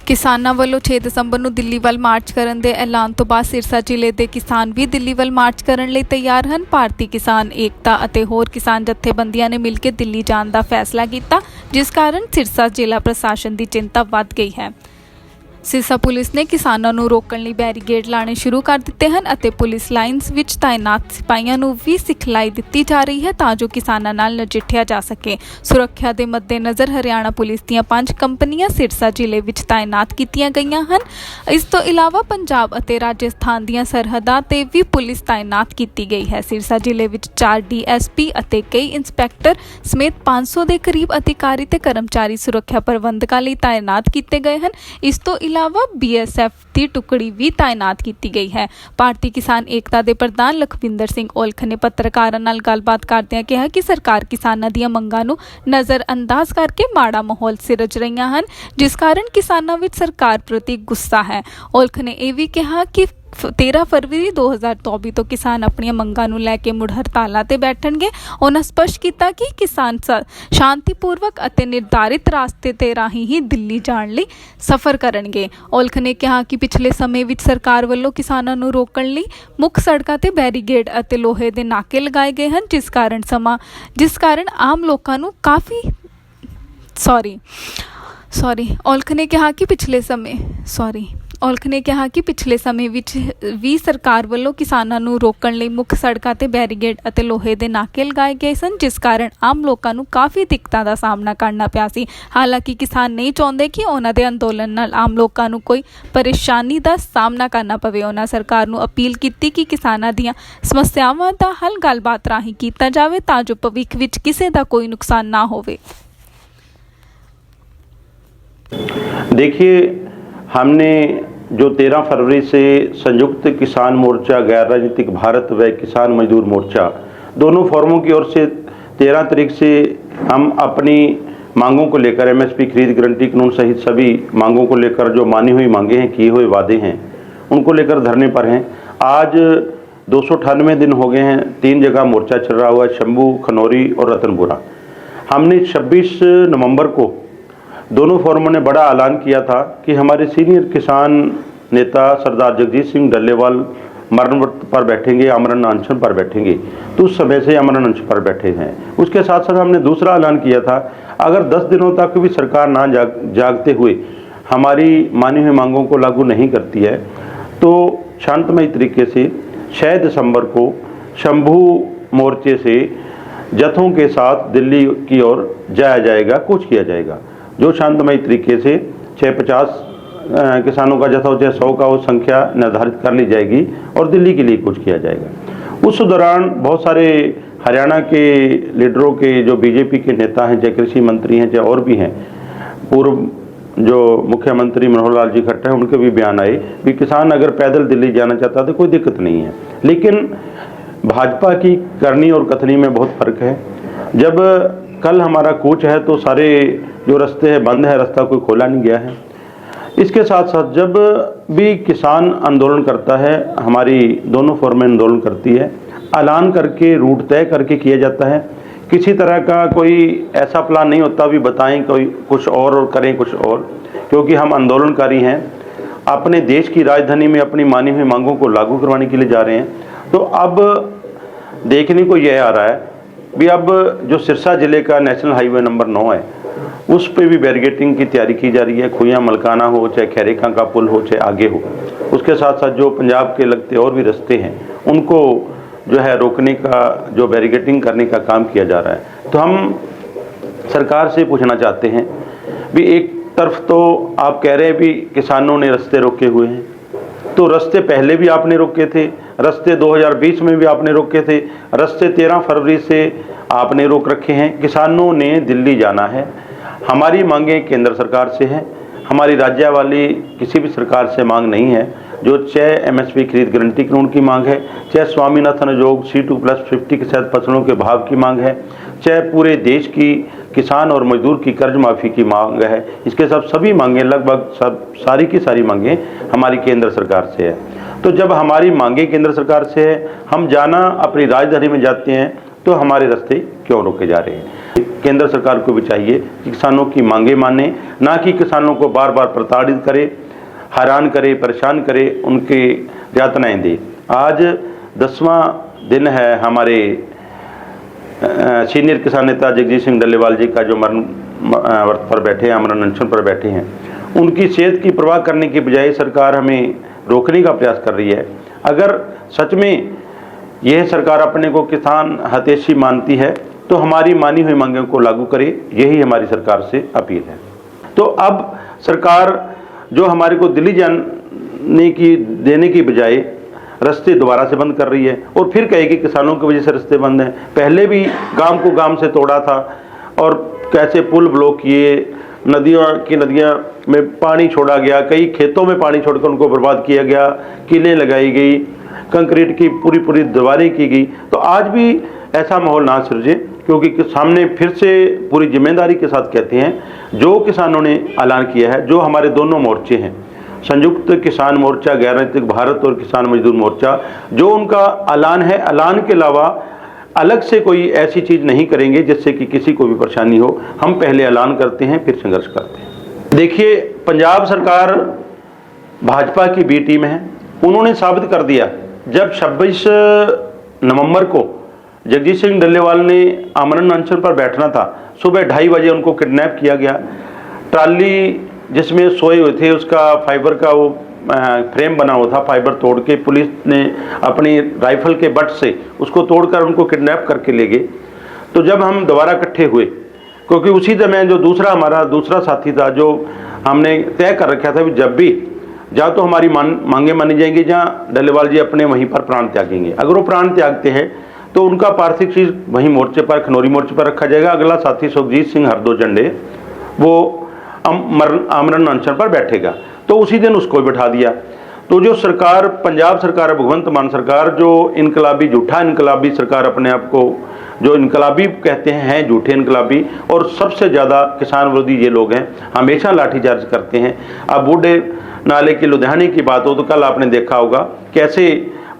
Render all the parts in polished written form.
ਕਿਸਾਨਾਂ ਵੱਲੋਂ 6 ਦਸੰਬਰ ਨੂੰ ਦਿੱਲੀ ਵੱਲ ਮਾਰਚ ਕਰਨ ਦੇ ਐਲਾਨ ਤੋਂ ਬਾਅਦ ਸਿਰਸਾ ਜ਼ਿਲ੍ਹੇ ਦੇ ਕਿਸਾਨ ਵੀ ਦਿੱਲੀ ਵੱਲ ਮਾਰਚ ਕਰਨ ਲਈ ਤਿਆਰ ਹਨ। ਭਾਰਤੀ ਕਿਸਾਨ ਏਕਤਾ ਅਤੇ ਹੋਰ ਕਿਸਾਨ ਜਥੇਬੰਦੀਆਂ ਨੇ ਮਿਲ ਕੇ ਦਿੱਲੀ ਜਾਣ ਦਾ ਫੈਸਲਾ ਕੀਤਾ, ਜਿਸ ਕਾਰਨ ਸਿਰਸਾ ਜ਼ਿਲ੍ਹਾ ਪ੍ਰਸ਼ਾਸਨ ਦੀ ਚਿੰਤਾ ਵੱਧ ਗਈ ਹੈ। ਸਿਰਸਾ ਪੁਲਿਸ ਨੇ ਕਿਸਾਨਾਂ ਨੂੰ ਰੋਕਣ ਲਈ ਬੈਰੀਕੇਡ ਲਾਣੇ ਸ਼ੁਰੂ ਕਰ ਦਿੱਤੇ ਹਨ ਅਤੇ ਪੁਲਿਸ ਲਾਈਨਸ ਵਿੱਚ ਤਾਇਨਾਤ ਸਿਪਾਹੀਆਂ ਨੂੰ ਵੀ ਸਿਖਲਾਈ ਦਿੱਤੀ ਜਾ ਰਹੀ ਹੈ ਤਾਂ ਜੋ ਕਿਸਾਨਾਂ ਨਾਲ ਨਜਿੱਠਿਆ ਜਾ ਸਕੇ। ਸੁਰੱਖਿਆ ਦੇ ਮੱਦੇਨਜ਼ਰ ਹਰਿਆਣਾ ਪੁਲਿਸ ਦੀਆਂ 5 ਕੰਪਨੀਆਂ ਸਿਰਸਾ ਜ਼ਿਲ੍ਹੇ ਵਿੱਚ ਤਾਇਨਾਤ ਕੀਤੀਆਂ ਗਈਆਂ ਹਨ। ਇਸ ਤੋਂ ਇਲਾਵਾ ਪੰਜਾਬ ਅਤੇ ਰਾਜਸਥਾਨ ਦੀਆਂ ਸਰਹੱਦਾਂ ਤੇ ਵੀ ਪੁਲਿਸ ਤਾਇਨਾਤ ਕੀਤੀ ਗਈ ਹੈ। ਸਿਰਸਾ ਜ਼ਿਲ੍ਹੇ ਵਿੱਚ 4 DSP ਅਤੇ ਕਈ ਇੰਸਪੈਕਟਰ ਸਮੇਤ 500 ਦੇ ਕਰੀਬ ਅਧਿਕਾਰੀ ਤੇ ਕਰਮਚਾਰੀ ਸੁਰੱਖਿਆ ਪ੍ਰਬੰਧਕਾਂ ਲਈ ਤਾਇਨਾਤ ਕੀਤੇ ਗਏ ਹਨ। ਇਸ ਤੋਂ ਇਲਾਵਾ BSF ਦੀ ਟੁਕੜੀ ਵੀ ਤਾਇਨਾਤ ਕੀਤੀ ਗਈ ਹੈ। ਭਾਰਤੀ ਕਿਸਾਨ ਏਕਤਾ ਦੇ ਪ੍ਰਧਾਨ ਲਖਵਿੰਦਰ ਸਿੰਘ ਔਲਖ ਨੇ ਪੱਤਰਕਾਰਾਂ ਨਾਲ ਗੱਲਬਾਤ ਕਰਦਿਆਂ ਕਿਹਾ ਕਿ ਸਰਕਾਰ ਕਿਸਾਨਾਂ ਦੀਆਂ ਮੰਗਾਂ ਨੂੰ ਨਜ਼ਰਅੰਦਾਜ਼ ਕਰਕੇ ਮਾੜਾ ਮਾਹੌਲ ਸਿਰਜ ਰਹੀਆਂ ਹਨ, ਜਿਸ ਕਾਰਨ ਕਿਸਾਨਾਂ ਵਿੱਚ ਸਰਕਾਰ ਪ੍ਰਤੀ ਗੁੱਸਾ ਹੈ। ਔਲਖ ਨੇ ਇਹ ਵੀ ਕਿਹਾ ਕਿ 13 ਫਰਵਰੀ 2024 ਤੋਂ ਕਿਸਾਨ ਆਪਣੀਆਂ ਮੰਗਾਂ ਨੂੰ ਲੈ ਕੇ ਮੁੜ ਹੜਤਾਲਾਂ ਤੇ ਬੈਠਣਗੇ। ਉਹਨਾਂ ਸਪਸ਼ਟ ਕੀਤਾ ਕਿ ਕਿਸਾਨ ਸ਼ਾਂਤੀਪੂਰਵਕ ਅਤੇ ਨਿਰਧਾਰਿਤ ਰਾਸਤੇ ਤੇ ਰਾਹੀਂ ਹੀ ਦਿੱਲੀ ਜਾਣ ਲਈ ਸਫ਼ਰ ਕਰਨਗੇ। ਔਲਖ ਨੇ ਕਿਹਾ ਕਿ ਪਿਛਲੇ ਸਮੇਂ ਵਿੱਚ ਸਰਕਾਰ ਵੱਲੋਂ ਕਿਸਾਨਾਂ ਨੂੰ ਰੋਕਣ ਲਈ ਮੁੱਖ ਸੜਕਾਂ ਤੇ ਬੈਰੀਕੇਡ ਅਤੇ ਲੋਹੇ ਦੇ ਨਾਕੇ ਲਗਾਏ ਗਏ ਹਨ, ਜਿਸ ਕਾਰਨ ਆਮ ਲੋਕਾਂ ਨੂੰ ਔਲਖ ਨੇ ਕਿਹਾ ਕਿ ਪਿਛਲੇ ਸਮੇਂ ਵਿੱਚ ਵੀ ਸਰਕਾਰ ਵੱਲੋਂ ਕਿਸਾਨਾਂ ਨੂੰ ਰੋਕਣ ਲਈ ਮੁੱਖ ਸੜਕਾਂ ਤੇ ਬੈਰੀਕੇਡ ਅਤੇ ਲੋਹੇ ਦੇ ਨਾਕੇ ਲਗਾਏ ਗਏ ਸਨ, ਜਿਸ ਕਾਰਨ ਆਮ ਲੋਕਾਂ ਨੂੰ ਕਾਫੀ ਦਿੱਕਤਾਂ ਦਾ ਸਾਹਮਣਾ ਕਰਨਾ ਪਿਆ ਸੀ। ਹਾਲਾਂਕਿ ਕਿਸਾਨ ਨਹੀਂ ਚਾਹੁੰਦੇ ਕਿ ਉਹਨਾਂ ਦੇ ਅੰਦੋਲਨ ਨਾਲ ਆਮ ਲੋਕਾਂ ਨੂੰ ਕੋਈ ਪਰੇਸ਼ਾਨੀ ਦਾ ਸਾਹਮਣਾ ਕਰਨਾ ਪਵੇ। ਉਹਨਾਂ ਸਰਕਾਰ ਨੂੰ ਅਪੀਲ ਕੀਤੀ ਕਿ ਕਿਸਾਨਾਂ ਦੀਆਂ ਸਮੱਸਿਆਵਾਂ ਦਾ ਹੱਲ ਗੱਲਬਾਤ ਰਾਹੀਂ ਕੀਤਾ ਜਾਵੇ ਤਾਂ ਜੋ ਭਵਿੱਖ ਵਿੱਚ ਕਿਸੇ ਦਾ ਕੋਈ ਨੁਕਸਾਨ ਨਾ ਹੋਵੇ। देखिए, हमने जो 13 फरवरी से संयुक्त किसान मोर्चा, गैर राजनीतिक भारत व किसान मजदूर मोर्चा दोनों फोरमों की ओर से 13 तारीख से हम अपनी मांगों को लेकर MSP खरीद गारंटी कानून सहित सभी मांगों को लेकर जो मानी हुई मांगे हैं, किए हुए वादे हैं, उनको लेकर धरने पर हैं। आज 298 दिन हो गए हैं। 3 जगह मोर्चा चल रहा हुआ है, शंभू, खनौरी और रतनपुरा। हमने 26 नवंबर को दोनों फोरमों ने बड़ा ऐलान किया था कि हमारे सीनियर किसान नेता सरदार जगजीत सिंह डल्लेवाल मरण व्रत पर बैठेंगे, आमरण अनशन पर बैठेंगे। तो उस समय से आमरण अनशन पर बैठे हैं। उसके साथ साथ हमने दूसरा ऐलान किया था, अगर 10 दिनों तक भी सरकार ना जागते हुए हमारी मानी हुई मांगों को लागू नहीं करती है तो शांतमय तरीके से 6 दिसंबर को शंभू मोर्चे से जत्थों के साथ दिल्ली की ओर जाया जाएगा, कूच किया जाएगा। जो शांतमय तरीके से 650 किसानों का जत्था हो चाहे 100 का वो संख्या निर्धारित कर ली जाएगी और दिल्ली के लिए कूच किया जाएगा। उस दौरान बहुत सारे हरियाणा के लीडरों के, जो BJP के नेता हैं, चाहे कृषि मंत्री हैं, चाहे और भी हैं, पूर्व जो मुख्यमंत्री मनोहर लाल जी खट्टर हैं, उनके भी बयान आए कि किसान अगर पैदल दिल्ली जाना चाहता है तो कोई दिक्कत नहीं है। लेकिन भाजपा की करनी और कथनी में बहुत फर्क है। जब कल हमारा कूच है तो सारे जो रास्ते हैं बंद है, रास्ता कोई खोला नहीं गया है। इसके साथ साथ जब भी किसान आंदोलन करता है, हमारी दोनों फोरमें आंदोलन करती है, ऐलान करके रूट तय करके किया जाता है। किसी तरह का कोई ऐसा प्लान नहीं होता भी बताएं कोई कुछ और करें कुछ और, क्योंकि हम आंदोलनकारी हैं, अपने देश की राजधानी में अपनी मानी हुई मांगों को लागू करवाने के लिए जा रहे हैं। तो अब देखने को यह आ रहा है भी अब जो सिरसा ज़िले का नेशनल हाईवे नंबर 9 है, उस पे भी बैरिकेडिंग की तैयारी की जा रही है। खुइयाँ मलकाना हो, चाहे खैरेखा का पुल हो, चाहे आगे हो। उसके साथ साथ जो पंजाब के लगते और भी रास्ते हैं, उनको जो है रोकने का, जो बैरिकेडिंग करने का काम किया जा रहा है। तो हम सरकार से पूछना चाहते हैं भी एक तरफ तो आप कह रहे हैं भी किसानों ने रास्ते रोके हुए हैं, तो रास्ते पहले भी आपने रोके थे, रास्ते 2020 में भी आपने रोके थे, रास्ते 13 फरवरी से आपने रोक रखे हैं। किसानों ने दिल्ली जाना है। हमारी मांगें केंद्र सरकार से हैं, हमारी राज्य वाली किसी भी सरकार से मांग नहीं है। जो चाहे MSP खरीद गारंटी कानून की मांग है, चाहे स्वामीनाथन आयोग C2+50 के तहत फसलों के भाव की मांग है, चाहे पूरे देश की किसान और मजदूर की कर्ज माफ़ी की मांग है, इसके सभी मांगें लगभग सारी की सारी मांगें हमारी केंद्र सरकार से है। तो जब हमारी मांगें केंद्र सरकार से है, हम जाना अपनी राजधानी में जाते हैं तो हमारे रास्ते क्यों रोके जा रहे हैं। केंद्र सरकार को भी चाहिए कि किसानों की मांगे माने, ना कि किसानों को बार बार प्रताड़ित करे, हैरान करे, परेशान करे, उनके यातनाएं दे। आज 10वां दिन है हमारे सीनियर किसान नेता जगजीत सिंह डल्लेवाल जी का जो मरण व्रत पर बैठे हैं, अमरण अनशन पर बैठे हैं। उनकी सेहत की परवाह करने की बजाय सरकार हमें रोकने का प्रयास कर रही है। अगर सच में यह सरकार अपने को किसान हितैषी मानती है तो हमारी मानी हुई मांगों को लागू करे, यही हमारी सरकार से अपील है। तो अब सरकार जो हमारे को दिल्ली देने की बजाय रास्ते दोबारा से बंद कर रही है और फिर कहेगी किसानों की वजह से रास्ते बंद हैं। पहले भी गांव को गांव से तोड़ा था और कैसे पुल ब्लॉक किए, नदियां में पानी छोड़ा गया, कई खेतों में पानी छोड़कर उनको बर्बाद किया गया, किलें लगाई गई, कंक्रीट की पूरी दीवारें की गई। तो आज भी ऐसा माहौल ना सृजे, क्योंकि सामने फिर से पूरी जिम्मेदारी के साथ कहते हैं, जो किसानों ने ऐलान किया है, जो हमारे दोनों मोर्चे हैं, संयुक्त किसान मोर्चा, गैर राजनीतिक भारत और किसान मजदूर मोर्चा, जो उनका ऐलान है, ऐलान के अलावा अलग से कोई ऐसी चीज़ नहीं करेंगे जिससे कि किसी को भी परेशानी हो। हम पहले ऐलान करते हैं, फिर संघर्ष करते हैं। देखिए, पंजाब सरकार भाजपा की बी टीम है। उन्होंने साबित कर दिया, जब 26 नवंबर को जगजीत सिंह डल्लेवाल ने आमरण अनशन पर बैठना था, सुबह 2:30 बजे उनको किडनैप किया गया। ट्राली जिसमें सोए हुए थे, उसका फाइबर का वो फ्रेम बना हुआ था, फाइबर तोड़ के पुलिस ने अपनी राइफल के बट से उसको तोड़कर उनको किडनैप करके ले गए। तो जब हम दोबारा इकट्ठे हुए, क्योंकि उसी समय जो हमारा दूसरा साथी था, जो हमने तय कर रखा था, जब भी जहाँ तो हमारी मांगे मानी जाएंगी, जहाँ डल्लेवाल जी अपने वहीं पर प्राण त्यागेंगे। अगर वो प्राण त्यागते हैं तो उनका पार्थिव चीज वहीं मोर्चे पर, खनौरी मोर्चे पर रखा जाएगा। अगला साथी सुखजीत सिंह हरदो झंडे, वो आमरण अनशन पर बैठेगा। तो उसी दिन उसको बिठा दिया। तो जो सरकार, पंजाब सरकार, भगवंत मान सरकार, जो इनकलाबी, झूठा इनकलाबी सरकार, अपने आप को जो इनकलाबी कहते हैं झूठे इनकलाबी, और सबसे ज़्यादा किसान विरोधी ये लोग हैं, हमेशा लाठीचार्ज करते हैं। अब बूढ़े नाले की लुधियाने की बात हो तो कल आपने देखा होगा कैसे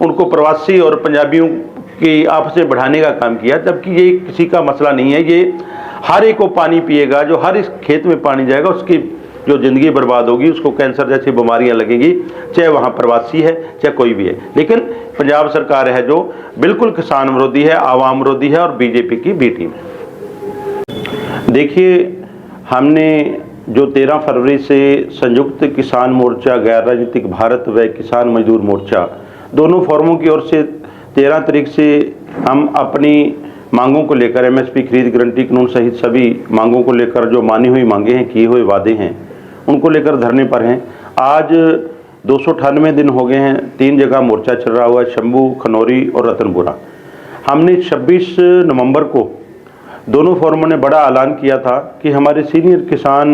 उनको प्रवासी और पंजाबियों की आपस में बढ़ाने का काम किया, जबकि ये किसी का मसला नहीं है। ये हर एक को पानी पिएगा, जो हर इस खेत में पानी जाएगा उसकी जो ज़िंदगी बर्बाद होगी, उसको कैंसर जैसी बीमारियां लगेंगी, चाहे वहाँ प्रवासी है चाहे कोई भी है। लेकिन पंजाब सरकार है जो बिल्कुल किसान विरोधी है, आवाम विरोधी है और बीजेपी की बी टीम है। देखिए, हमने जो 13 फरवरी से संयुक्त किसान मोर्चा, गैर राजनीतिक भारत व किसान मजदूर मोर्चा, दोनों फोरमों की ओर से 13 तारीख से हम अपनी मांगों को लेकर, एमएसपी खरीद गारंटी कानून सहित सभी मांगों को लेकर, जो मानी हुई मांगे हैं, किए हुए वादे हैं, उनको लेकर धरने पर हैं। आज 298 दिन हो गए हैं। 3 जगह मोर्चा चल रहा हुआ है, शंभू, खनौरी और रतनपुरा। हमने 26 नवंबर को दोनों फोरमों ने बड़ा ऐलान किया था कि हमारे सीनियर किसान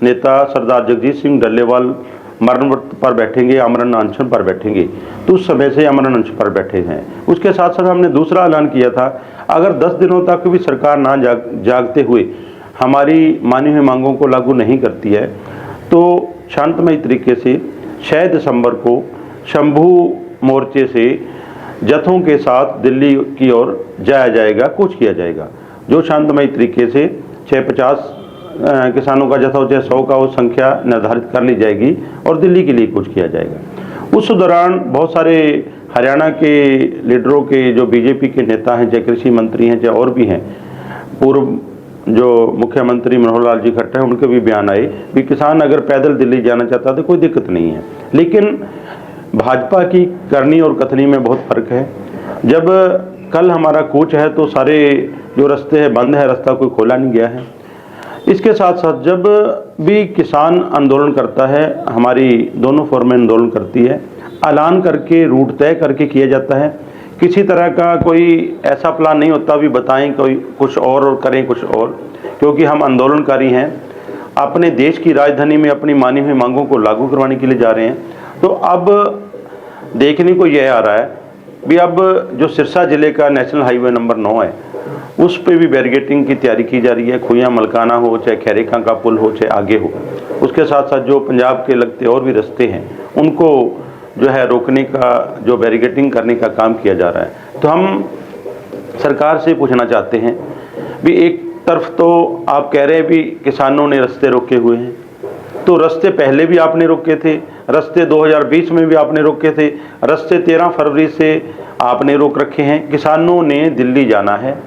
नेता सरदार जगजीत सिंह डल्लेवाल मरण पर बैठेंगे, आमरण अनशन पर बैठेंगे। तो उस समय से आमरण अनशन पर बैठे हैं। उसके साथ साथ हमने दूसरा ऐलान किया था, अगर 10 दिनों तक भी सरकार ना जागते हुए हमारी मानी हुई मांगों को लागू नहीं करती है तो शांतमय तरीके से 6 दिसंबर को शंभू मोर्चे से जत्थों के साथ दिल्ली की ओर जाया जाएगा, कूच किया जाएगा। जो शांतमय तरीके से 650 किसानों का जत्था हो, चाहे 100 का, वो संख्या निर्धारित कर ली जाएगी और दिल्ली के लिए कूच किया जाएगा। उस दौरान बहुत सारे हरियाणा के लीडरों के, जो बीजेपी के नेता हैं, चाहे कृषि मंत्री हैं, चाहे और भी हैं, पूर्व जो मुख्यमंत्री मनोहर लाल जी खट्टर हैं, उनके भी बयान आए कि किसान अगर पैदल दिल्ली जाना चाहता तो कोई दिक्कत नहीं है। लेकिन भाजपा की करनी और कथनी में बहुत फर्क है। जब कल हमारा कूच है तो सारे जो रास्ते हैं बंद है, रास्ता कोई खोला नहीं गया है। इसके साथ साथ जब भी किसान आंदोलन करता है, हमारी दोनों फोरमें आंदोलन करती है, ऐलान करके, रूट तय करके किया जाता है। किसी तरह का कोई ऐसा प्लान नहीं होता भी बताएं कोई कुछ और करें कुछ और, क्योंकि हम आंदोलनकारी हैं, अपने देश की राजधानी में अपनी मानी हुई मांगों को लागू करवाने के लिए जा रहे हैं। तो अब देखने को यह आ रहा है भी अब जो सिरसा जिले का नेशनल हाईवे नंबर 9 है, उस पे भी बैरिगेटिंग की तैयारी की जा रही है। खुइयां मलकाना हो, चाहे खैरेखा का पुल हो, चाहे आगे हो। उसके साथ साथ जो पंजाब के लगते और भी रास्ते हैं, उनको जो है रोकने का, जो बैरिगेटिंग करने का काम किया जा रहा है। तो हम सरकार से पूछना चाहते हैं भी एक तरफ तो आप कह रहे हैं भी किसानों ने रास्ते रोके हुए हैं, तो रास्ते पहले भी आपने रोके थे, रास्ते 2020 में भी आपने रोके थे, रास्ते 13 फरवरी से आपने रोक रखे हैं। किसानों ने दिल्ली जाना है।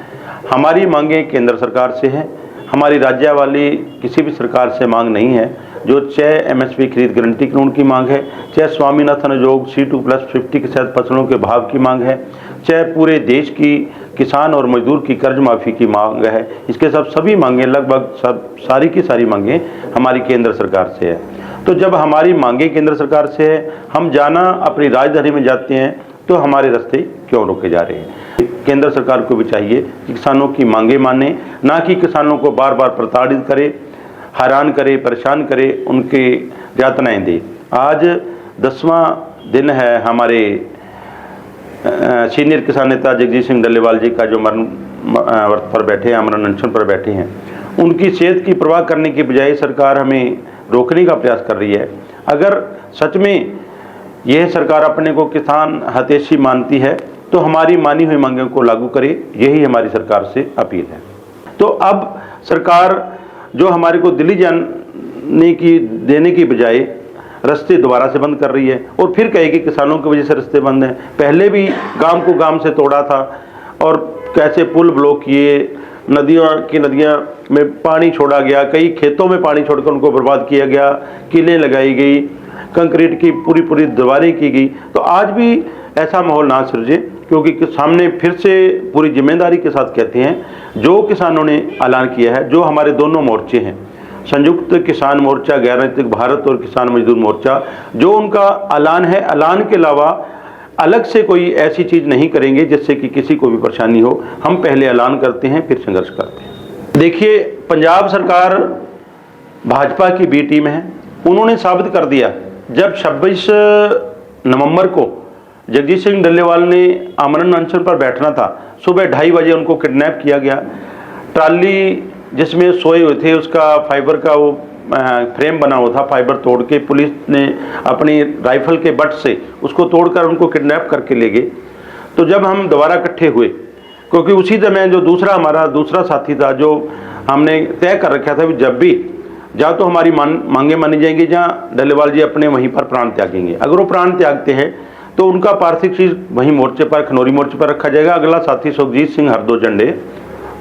हमारी मांगें केंद्र सरकार से हैं, हमारी राज्य वाली किसी भी सरकार से मांग नहीं है। जो चाहे एमएसपी खरीद गारंटी कानून की मांग है, चाहे स्वामीनाथन आयोग C2+50 के साथ फसलों के भाव की मांग है, चाहे पूरे देश की किसान और मजदूर की कर्ज माफ़ी की मांग है, इसके सब सभी मांगें लगभग सारी की सारी मांगें हमारी केंद्र सरकार से है। तो जब हमारी मांगें केंद्र सरकार से है, हम जाना अपनी राजधानी में जाते हैं, तो हमारे रास्ते क्यों रोके जा रहे हैं? केंद्र सरकार को भी चाहिए कि किसानों की मांगें माने, ना कि किसानों को बार बार प्रताड़ित करे, हैरान करे, परेशान करे, उनके यातनाएं दे। आज 10वां दिन है हमारे सीनियर किसान नेता जगजीत सिंह डल्लेवाल जी का जो मरण व्रत पर बैठे हैं, आमरण अनशन पर बैठे हैं। उनकी सेहत की परवाह करने की बजाय सरकार हमें रोकने का प्रयास कर रही है। अगर सच में यह सरकार अपने को किसान हितैषी मानती है तो हमारी मानी हुई मांगों को लागू करे, यही हमारी सरकार से अपील है। तो अब सरकार जो हमारे को दिल्ली देने की बजाय रास्ते दोबारा से बंद कर रही है और फिर कहेगी किसानों की वजह से रास्ते बंद हैं। पहले भी गांव को गांव से तोड़ा था और कैसे पुल ब्लॉक किए, नदियां में पानी छोड़ा गया, कई खेतों में पानी छोड़कर उनको बर्बाद किया गया, किलें लगाई गई, कंक्रीट की पूरी दीवारें की गई। तो आज भी ऐसा माहौल ना सृजे, क्योंकि सामने फिर से पूरी जिम्मेदारी के साथ कहते हैं जो किसानों ने ऐलान किया है, जो हमारे दोनों मोर्चे हैं, संयुक्त किसान मोर्चा, गैर राजनीतिक भारत और किसान मजदूर मोर्चा, जो उनका ऐलान है, ऐलान के अलावा अलग से कोई ऐसी चीज़ नहीं करेंगे जिससे कि किसी को भी परेशानी हो। हम पहले ऐलान करते हैं, फिर संघर्ष करते हैं। देखिए, पंजाब सरकार भाजपा की बी टीम है। उन्होंने साबित कर दिया, जब 26 नवंबर को जगजीत सिंह डल्लेवाल ने आमरण अनशन पर बैठना था, सुबह 2:30 बजे उनको किडनैप किया गया। ट्राली जिसमें सोए हुए थे, उसका फाइबर का वो फ्रेम बना हुआ था, फाइबर तोड़ के पुलिस ने अपनी राइफल के बट से उसको तोड़कर उनको किडनैप करके ले गए। तो जब हम दोबारा इकट्ठे हुए, क्योंकि उसी समय जो हमारा दूसरा साथी था, जो हमने तय कर रखा था, जब भी जहाँ तो हमारी मांगे मानी जाएंगी, जहाँ डल्लेवाल जी अपने वहीं पर प्राण त्यागेंगे। अगर वो प्राण त्यागते हैं तो उनका पार्थिव चीज वहीं मोर्चे पर, खनौरी मोर्चे पर रखा जाएगा। अगला साथी सुखजीत सिंह हरदो झंडे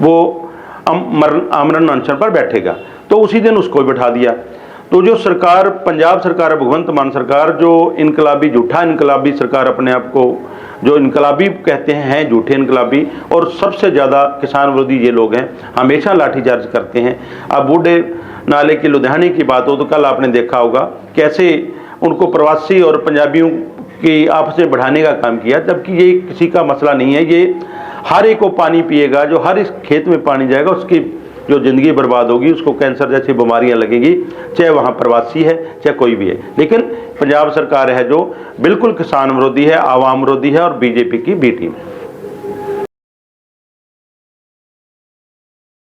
वो आमरण अनशन पर बैठेगा, तो उसी दिन उसको बिठा दिया। तो जो सरकार, पंजाब सरकार है, भगवंत मान सरकार, जो इनकलाबी, झूठा इनकलाबी सरकार, अपने आप को जो इनकलाबी कहते हैं झूठे इनकलाबी, और सबसे ज़्यादा किसान विरोधी ये लोग हैं, हमेशा लाठीचार्ज करते हैं। अब बूढ़े नाले की लुधियाने की बात हो तो कल आपने देखा होगा कैसे उनको प्रवासी और पंजाबियों की आपस में बढ़ाने का काम किया, जबकि ये किसी का मसला नहीं है। ये हर एक को पानी पिएगा, जो हर इस खेत में पानी जाएगा उसकी जो ज़िंदगी बर्बाद होगी, उसको कैंसर जैसी बीमारियां लगेंगी, चाहे वहाँ प्रवासी है चाहे कोई भी है। लेकिन पंजाब सरकार है जो बिल्कुल किसान विरोधी है, आवाम विरोधी है और बीजेपी की बी टीम है।